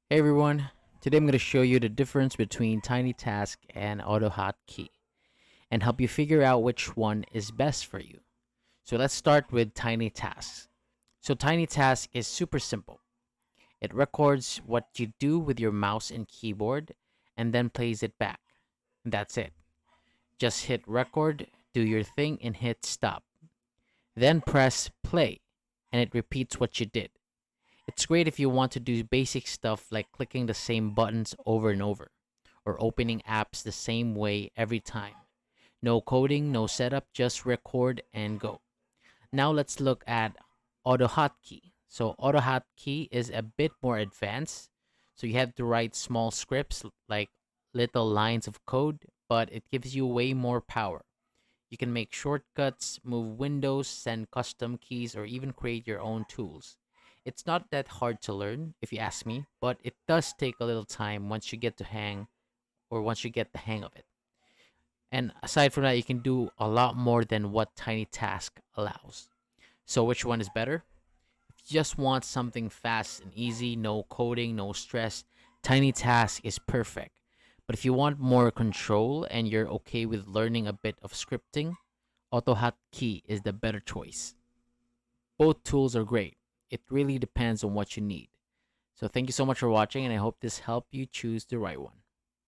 Hey everyone, today I'm going to show you the difference between TinyTask and AutoHotkey and help you figure out which one is best for you. So let's start with TinyTask. So TinyTask is super simple. It records what you do with your mouse and keyboard and then plays it back. And that's it. Just hit record, do your thing, and hit stop. Then press play and it repeats what you did. It's great if you want to do basic stuff like clicking the same buttons over and over, or opening apps the same way every time. No coding, no setup, just record and go. Now let's look at AutoHotkey. So AutoHotkey is a bit more advanced. So you have to write small scripts like little lines of code, but it gives you way more power. You can make shortcuts, move windows, send custom keys, or even create your own tools. It's not that hard to learn, if you ask me, but it does take a little time once you get the hang of it. And aside from that, you can do a lot more than what TinyTask allows. So which one is better? If you just want something fast and easy, no coding, no stress, TinyTask is perfect. But if you want more control and you're okay with learning a bit of scripting, AutoHotkey is the better choice. Both tools are great. It really depends on what you need. So thank you so much for watching, and I hope this helped you choose the right one.